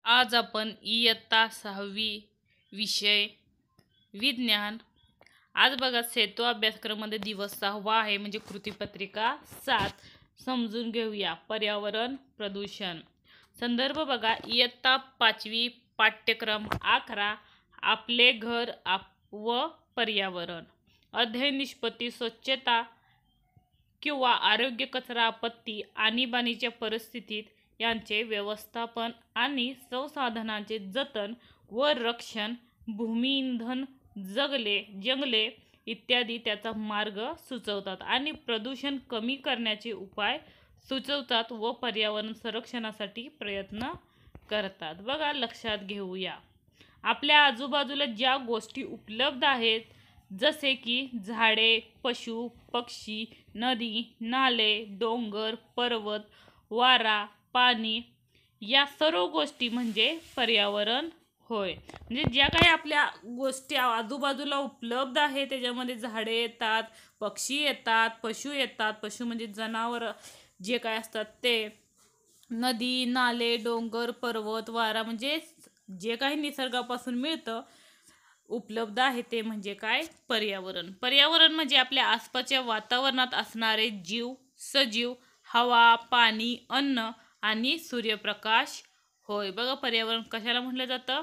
आज आपण इयत्ता 6वी विषय विज्ञान. आज बघा सेतू अभ्यासक्रमामध्ये दिवस 6वा आहे, म्हणजे कृतीपत्रिका 7. समजून घेऊया पर्यावरण प्रदूषण. संदर्भ बघा इयत्ता 5वी पाठ्यक्रम 11 आपले घर व पर्यावरण. अध्ययन निष्पत्ती स्वच्छता किंवा आरोग्य, कचरा, आपत्ती, आणीबाणीच्या परिस्थितीत यांचे व्यवस्थापन आणि संसाधनांचे जतन व रक्षण, भूमी, इंधन, जंगले इत्यादी त्याचा मार्ग सुचवतात आणि प्रदूषण कमी करण्याचे उपाय सुचवतात व पर्यावरण संरक्षणासाठी प्रयत्न करतात. बघा लक्षात घेऊया, आपल्या आजूबाजूला ज्या गोष्टी उपलब्ध आहेत जसे की झाडे, पशु, पक्षी, नदी, नाले, डोंगर, पर्वत, वारा, पाणी, या सर्व गोष्टी म्हणजे पर्यावरण होय. म्हणजे ज्या काही आपल्या गोष्टी आजूबाजूला उपलब्ध आहे त्याच्यामध्ये झाडे येतात, पक्षी येतात, पशु येतात. पशु म्हणजे जनावर जे काय असतात ते. नदी, नाले, डोंगर, पर्वत, वारा म्हणजे जे काही निसर्गापासून मिळतं उपलब्ध आहे ते म्हणजे काय, पर्यावरण. पर्यावरण म्हणजे आपल्या आसपासच्या वातावरणात असणारे जीव, सजीव, हवा, पाणी, अन्न आणि सूर्यप्रकाश होय. बघा पर्यावरण कशाला म्हटलं जातं,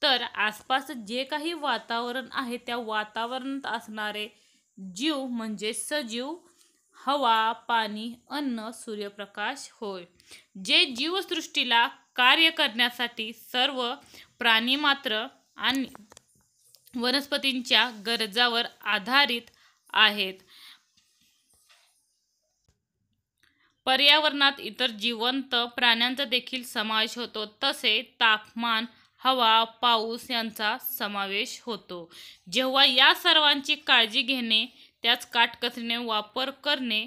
तर आसपास जे काही वातावरण आहे त्या वातावरणात असणारे जीव म्हणजे सजीव, हवा, पाणी, अन्न, सूर्यप्रकाश होय. जे जीवसृष्टीला कार्य करण्यासाठी सर्व प्राणीमात्र आणि वनस्पतींच्या गरजावर आधारित आहेत. पर्यावरणात इतर जिवंत प्राण्यांचा देखील समावेश होतो, तसे तापमान, हवा, पाऊस यांचा समावेश होतो. जेव्हा या सर्वांची काळजी घेणे, त्याच काटकसरीने वापर करणे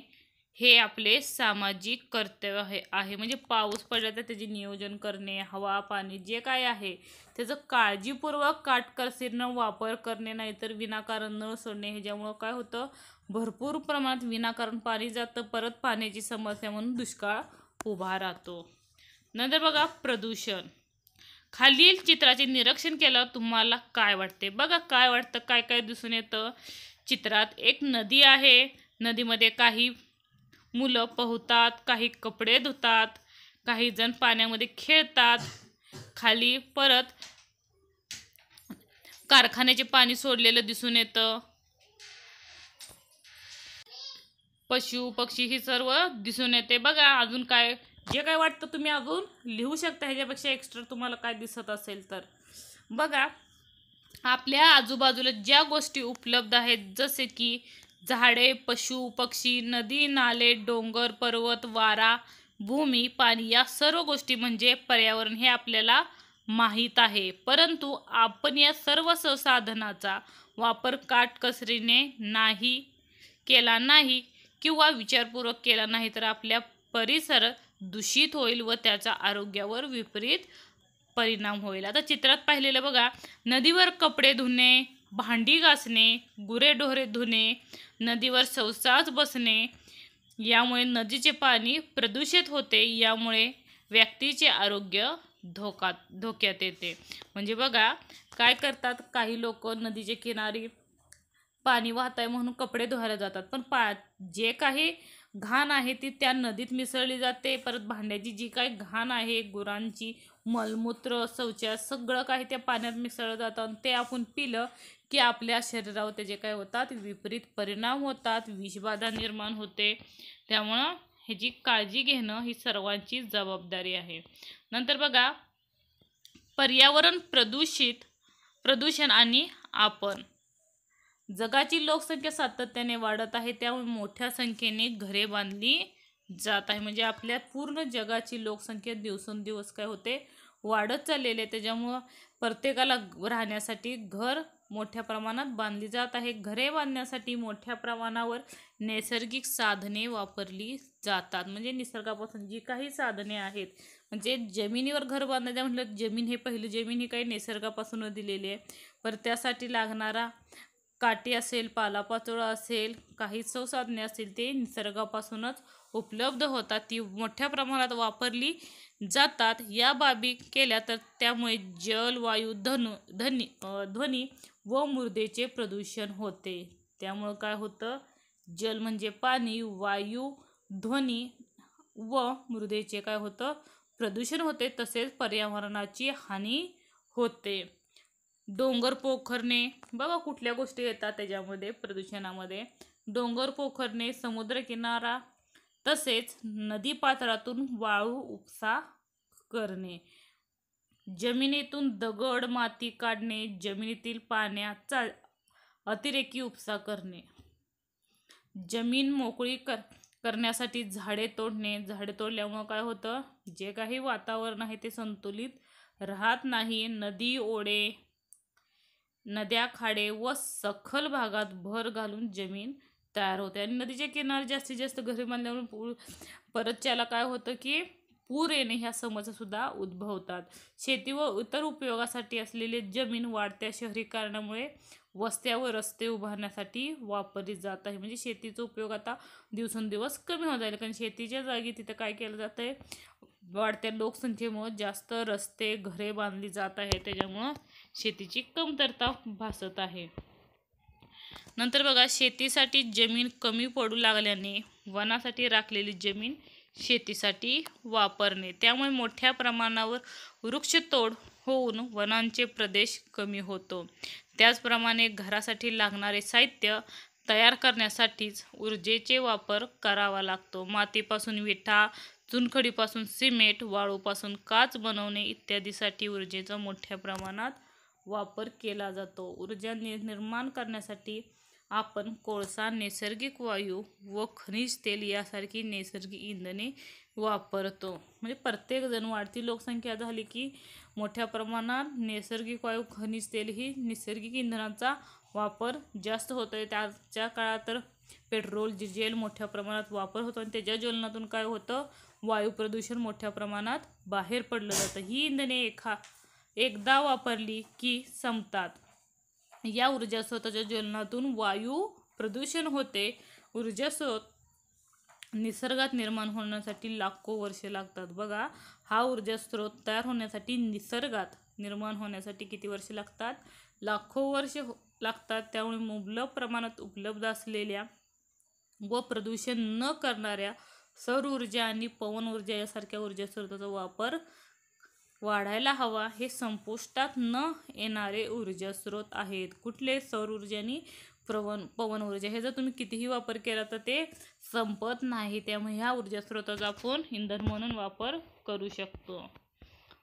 हे आपले सामाजिक कर्तव्य आहे. म्हणजे पाऊस पडला तर त्याचे नियोजन करणे, हवा, पाणी जे काय आहे त्याचं काळजीपूर्वक काटकसरीनं वापर करणे, नाहीतर विनाकारण न सोडणे. ह्याच्यामुळं काय होतं, भरपूर प्रमाणात विनाकारण पाणी जातं, परत पाण्याची समस्या म्हणून दुष्काळ उभा राहतो. नंतर बघा प्रदूषण. खालील चित्राचे निरीक्षण केल्यावर तुम्हाला काय वाटते. बघा काय वाटतं, काय काय दिसून येतं चित्रात. एक नदी आहे, नदीमध्ये काही मुलं पोहतात, काही कपडे धुतात, काही जण पाण्यामध्ये खेळतात. खाली परत कारखान्याचे पाणी सोडलेलं दिसून येतं. पशु, पक्षी ही सर्व दिसून येते. बघा अजून काय जे काय वाटतं तुम्ही अजून लिहू शकता, ह्याच्यापेक्षा एक्स्ट्रा तुम्हाला काय दिसत असेल तर. बघा आपल्या आजूबाजूला ज्या गोष्टी उपलब्ध आहेत जसे की झाडे, पशु, पक्षी, नदी, नाले, डोंगर, पर्वत, वारा, भूमी, पाणी या सर्व गोष्टी म्हणजे पर्यावरण हे आपल्याला माहीत आहे. परंतु आपण या सर्व संसाधनाचा वापर काटकसरीने केला नाही किंवा विचारपूर्वक केला नाही तर आपल्या परिसर दूषित होईल व त्याचा आरोग्यावर विपरीत परिणाम होईल. आता चित्रात पाहिलेलं बघा, नदीवर कपडे धुणे, भांडी घासणे, गुरेढोरे धुणे, नदीवर शौचास बसणे यामुळे नदीचे पाणी प्रदूषित होते. यामुळे व्यक्तीचे आरोग्य धोक्यात येते. म्हणजे बघा काय करतात, काही लोक नदीच्या किनारी पाणी वाहत आहे म्हणून कपडे धुवायला जातात, पण जे काही घाण आहे ती त्या नदीत मिसळली जाते. परत भांड्याची जी काही घाण आहे, गुरांची मलमूत्र, शौचास सगळं काही त्या पाण्यात मिसळलं जातं आणि ते आपण पिलं की आपल्या शरीरावर त्याचे काय होतात, विपरीत परिणाम होतात, विषबाधा निर्माण होते. त्यामुळं ह्याची काळजी घेणं ही सर्वांची जबाबदारी आहे. नंतर बघा पर्यावरण प्रदूषण आणि आपण. जगाची लोकसंख्या सातत्याने वाढत आहे, त्यामुळे मोठ्या संख्येने घरे बांधली जात आहे. म्हणजे आपल्या पूर्ण जगाची लोकसंख्या दिवसेंदिवस काय होते, वाढत चाललेली आहे. त्याच्यामुळं प्रत्येकाला राहण्यासाठी घर मोठ्या प्रमाणात बांधली जात आहे. घरे बांधण्यासाठी मोठ्या प्रमाणावर नैसर्गिक साधने वापरली जातात. म्हणजे निसर्गापासून जी काही साधने आहेत, म्हणजे जमिनीवर घर बांधायचं म्हटलं, जमीन हे काही निसर्गापासून दिलेली आहे. पर त्यासाठी लागणारा काठी असेल, पालापाचोळा असेल, काही संसाधने असतील ते निसर्गापासूनच उपलब्ध होतात, ती मोठ्या प्रमाणात वापरली जातात. या बाबी केल्या तर त्यामुळे जल, वायू, ध्वनी व मृदेचे प्रदूषण होते. त्यामुळं काय होतं, जल म्हणजे पाणी, वायू, ध्वनी व मृदेचे काय होतं, प्रदूषण होते. तसेच पर्यावरणाची हानी होते. डोंगर पोखरणे, बघा कुठल्या गोष्टी येतात त्याच्यामध्ये प्रदूषणामध्ये. डोंगर पोखरणे, समुद्रकिनारा, तसेच नदी पात्रातून वाळू उपसा करणे, जमिनीतून दगड माती काढणे, जमिनीतील पाण्याचा अतिरेकी उपसा करणे, जमीन मोकळी करण्यासाठी झाडे तोडणे. झाडे तोडल्यामुळे काय होतं, जे काही वातावरण आहे ते संतुलित राहत नाही. नदी, ओढे, नद्या, खाडे व सखल भागात भर घालून जमीन तयार होते आणि नदीच्या किनारी जास्तीत जास्त घरे बांधल्यामुळे परत त्याला काय होतं की पूर येणे ह्या समस्या सुद्धा उद्भवतात. शेती व इतर उपयोगासाठी असलेले जमीन वाढत्या शहरीकरणामुळे वस्त्या व रस्ते उभारण्यासाठी वापरली जात आहे. म्हणजे शेतीचा उपयोग आता दिवसेंदिवस कमी होत जाईल, कारण शेतीच्या जागी तिथं काय केलं जात आहे, वाढत्या लोकसंख्येमुळे जास्त रस्ते, घरे बांधली जात आहे, त्याच्यामुळं शेतीची कमतरता भासत आहे. नंतर बघा, शेतीसाठी जमीन कमी पडू लागल्याने वनासाठी राखलेली जमीन शेतीसाठी वापरणे, त्यामुळे मोठ्या प्रमाणावर वृक्षतोड होऊन वनांचे प्रदेश कमी होतो. त्याचप्रमाणे घरासाठी लागणारे साहित्य तयार करण्यासाठीच ऊर्जेचे वापर करावा लागतो. मातीपासून विटा, चुनखडीपासून सिमेंट, वाळूपासून काच बनवणे इत्यादीसाठी ऊर्जेचा मोठ्या प्रमाणात वापर केला जातो. ऊर्जा निर्माण करण्यासाठी आपण कोळसा, नैसर्गिक वायू व खनिज तेल यासारखी नैसर्गिक इंधने वापरतो. म्हणजे प्रत्येक जण, वाढती लोकसंख्या झाली की मोठ्या प्रमाणात नैसर्गिक वायू, खनिज तेल ही नैसर्गिक इंधनाचा वापर जास्त होतोय. त्याच्या काळात तर पेट्रोल, डिझेल मोठ्या प्रमाणात वापर होतो आणि त्याच्या ज्वलनातून काय होतं, वायू प्रदूषण मोठ्या प्रमाणात बाहेर पडलं जातं. ही इंधने एकदा वापरली की संपतात. या ऊर्जा स्रोताच्या ज्वलनातून वायू प्रदूषण होते. ऊर्जा स्रोत निसर्गात निर्माण होण्यासाठी लाखो वर्षे लागतात. बघा, हा ऊर्जा स्रोत तयार होण्यासाठी, निसर्गात निर्माण होण्यासाठी किती वर्षे लागतात, लाखो वर्षे लागतात. त्यामुळे मुबलक प्रमाणात उपलब्ध असलेल्या व प्रदूषण न करणाऱ्या सौर ऊर्जा आणि पवन ऊर्जा यासारख्या ऊर्जा स्रोताचा वापर वाढायला हवा. हे संपुष्टात न येणारे ऊर्जा स्रोत आहेत. कुठले? सौर ऊर्जा आणि पवन ऊर्जा. हे जर तुम्ही कितीही वापर केला तर ते संपत नाही. त्यामुळे ह्या ऊर्जा स्रोताचा आपण इंधन म्हणून वापर करू शकतो.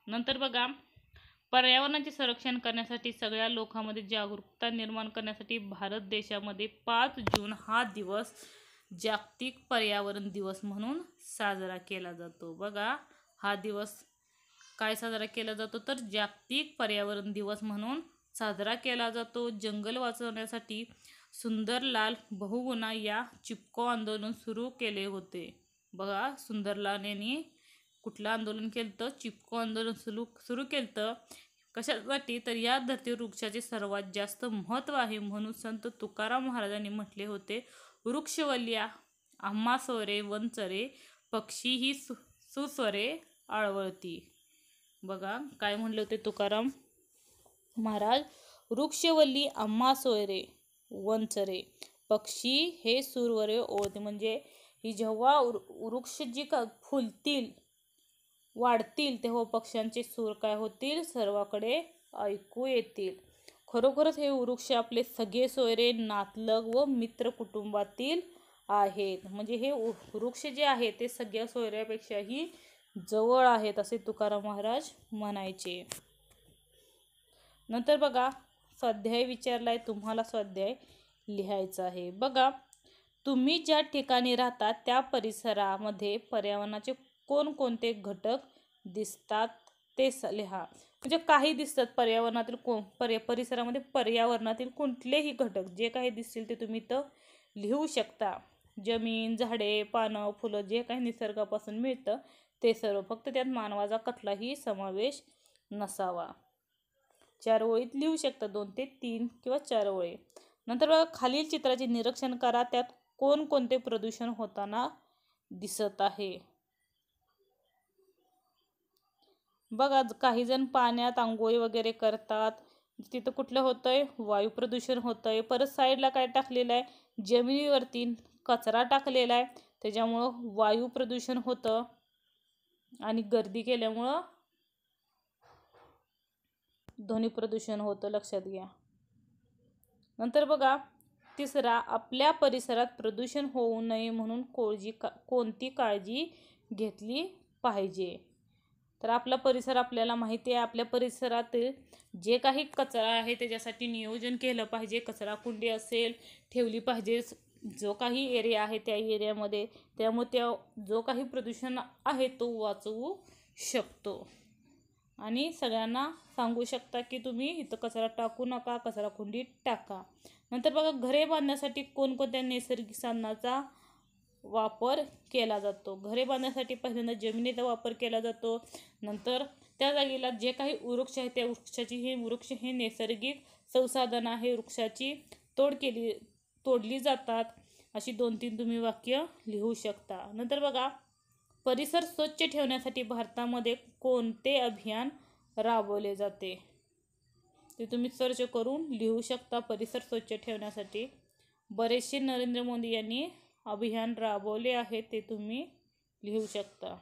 नंतर बघा, पर्यावरणाचे संरक्षण करण्यासाठी सगळ्या लोकांमध्ये जागरूकता निर्माण करण्यासाठी भारत देशामध्ये 5 जून हा दिवस जागतिक पर्यावरण दिवस म्हणून साजरा केला जातो. बघा, हा दिवस काय साजरा केला जातो, तर जागतिक पर्यावरण दिवस म्हणून साजरा केला जातो. जंगल वाचवण्यासाठी सुंदरलाल बहुगुणा या चिपको आंदोलन सुरू केले होते. बघा, सुंदरलाल यांनी कुठलं आंदोलन केलं तर चिपको आंदोलन सुरू केलं. कशासाठी? तर या धरतीवर वृक्षाचे सर्वात जास्त महत्त्व आहे म्हणून संत तुकाराम महाराजांनी म्हटले होते, वृक्षवल्ल्या आम्हा स्वरे वनचरे, पक्षी ही सुस्वरे आळवळती. बघा, काय म्हणले होते तुकाराम महाराज, वृक्षवल्ली आम्हा स्वरे वनचरे, पक्षी हे सुरवरे ओळते. म्हणजे ही जेव्हा वृक्ष जी फुलतील, वाढतील, तेव्हा पक्ष्यांचे सूर काय होतील, सर्वाकडे ऐकू येतील. खरोखरच हे वृक्ष आपले सगळे सोयरे, नातलग व मित्र कुटुंबातील आहेत. म्हणजे हे वृक्ष जे आहे ते सगळ्या सोयऱ्यापेक्षाही जवळ आहेत असे तुकाराम महाराज म्हणायचे. नंतर बघा, स्वाध्याय विचारलाय, तुम्हाला स्वाध्याय लिहायचा आहे. बघा, तुम्ही ज्या ठिकाणी राहता त्या परिसरामध्ये पर्यावरणाचे कोणकोणते घटक दिसतात ते लिहा. म्हणजे काही दिसतात पर्यावरणातील परिसरामध्ये पर्यावरणातील कुठलेही घटक जे काही दिसतील ते तुम्ही इथं लिहू शकता. जमीन, झाडे, पानं, फुलं जे काही निसर्गापासून मिळतं ते सर्व. फक्त त्यात मानवाचा कुठलाही समावेश नसावा. 4 ओळीत लिहू शकता, 2 ते 3 किंवा 4 ओळी. नंतर बघा खालील चित्राचे निरीक्षण करा, त्यात कोणकोणते प्रदूषण होताना दिसत आहे. बघा काही जण पाण्यात आंघोळी वगैरे करतात, तिथं कुठलं होतंय, वायू प्रदूषण होतंय. परत साईडला काय टाकलेलं आहे, जमिनीवरती कचरा टाकलेला आहे, त्याच्यामुळं वायू प्रदूषण होतं आणि गर्दी केल्यामुळं ध्वनी प्रदूषण होतं, लक्षात घ्या. नंतर बघा तिसरा, आपल्या परिसरात प्रदूषण होऊ नये म्हणून कोणती काळजी घेतली पाहिजे. तर आपला परिसर आपल्याला माहिती आहे, आपल्या परिसरात जे काही कचरा आहे त्याच्यासाठी नियोजन केलं पाहिजे. कचरा कुंडी असेल ठेवली पाहिजे जो काही एरिया आहे त्या एरियामध्ये, त्यामुळे त्या जो काही प्रदूषण आहे तो वाचवू शकतो. आणि सगळ्यांना सांगू शकता की तुम्ही इथं कचरा टाकू नका, कचरा कुंडीत टाका. नंतर बघा घरे बांधण्यासाठी कोणकोणत्या नैसर्गिक साधनाचा वापर केला जातो. घरे बांधण्यासाठी पहिल्यांदा जमिनीचा वापर केला जातो. नंतर त्या जागेला जे काही वृक्ष आहे त्या वृक्ष हे नैसर्गिक संसाधन आहे, वृक्षाची तोडली जातात. अशी 2-3 तुम्ही वाक्य लिहू शकता. नंतर बघा परिसर स्वच्छ ठेवण्यासाठी भारतामध्ये कोणते अभियान राबवले जाते, ते तुम्ही सर्च करून लिहू शकता. परिसर स्वच्छ ठेवण्यासाठी बरेचसे नरेंद्र मोदी यांनी अभियान राबवले आहे, ते तुम्ही लिहू शकता.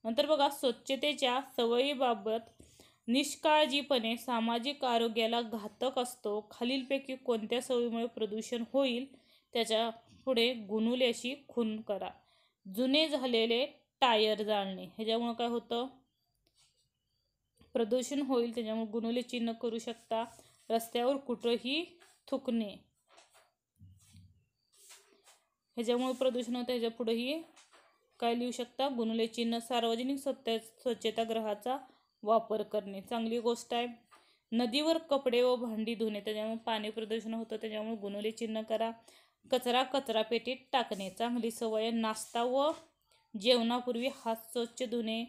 नंतर बघा स्वच्छतेच्या सवयीबाबत निष्काळजीपणे सामाजिक आरोग्याला घातक असतो. खालीलपैकी कोणत्या सवयीमुळे प्रदूषण होईल, त्याच्या पुढे गुणुल्याशी खून करा. जुने झालेले टायर जाळणे, ह्याच्यामुळे काय होतं, प्रदूषण होईल, त्याच्यामुळे गुणुले चिन्ह करू शकता. रस्त्यावर कुठंही थुंकणे, ह्याच्यामुळे प्रदूषण होतं, ह्याच्या पुढेही काय लिहू शकता, गुणुले चिन्ह. सार्वजनिक स्वच्छतागृहाचा वापर करणे, चांगली गोष्ट आहे. नदीवर कपडे व भांडी धुणे, त्याच्यामुळे पाणी प्रदूषण होतं, त्याच्यामुळे गुणुले चिन्ह करा. कचरा पेटीत टाकणे, चांगली सवय. नाश्ता व जेवणापूर्वी हात स्वच्छ धुणे,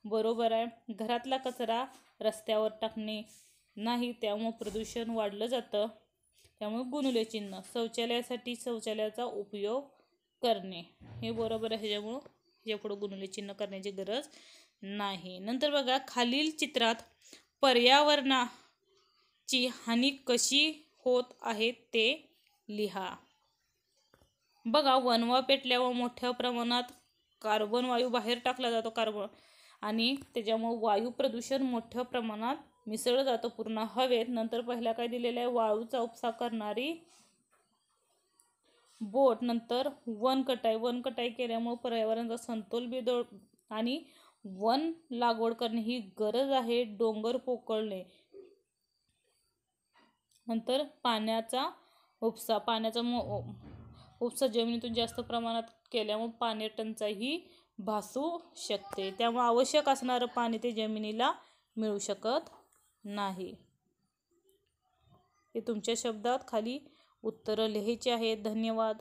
बरोबर आहे. घरातला कचरा रस्त्यावर टाकणे नाही, त्यामुळे प्रदूषण वाढलं जातं, त्यामुळे गुणुले चिन्ह. शौचालयासाठी शौचालयाचा उपयोग करणे, हे बरोबर आहे, ह्याच्यामुळं पुढे गुणुले चिन्ह करण्याची गरज नाही. नंतर बघा खालील चित्रात पर्यावरणाची हानी कशी होत आहे ते लिहा. बघा वनवा पेटल्यावर मोठ्या प्रमाणात कार्बन वायू बाहेर टाकला जातो, आणि त्याच्यामुळे वायू प्रदूषण मोठ्या प्रमाणात मिसळलं जातं पूर्ण हवेत. नंतर पहिला काय दिलेलं आहे, वाळूचा उपसा करणारी बोट. नंतर वनकटाई केल्यामुळे पर्यावरणाचा समतोल बिघडतो आणि वन लागवड करणे ही गरज आहे. डोंगर पोखरणे. नंतर पाण्याचा उपसा जमिनीतून जास्त प्रमाणात केल्यामुळे पाणी टंचाई ही भासू शकते, त्यामुळे आवश्यक असणारं पाणी ते जमिनीला मिळू शकत नाही. हे तुमच्या शब्दात खाली उत्तरं लिहायची आहेत. धन्यवाद.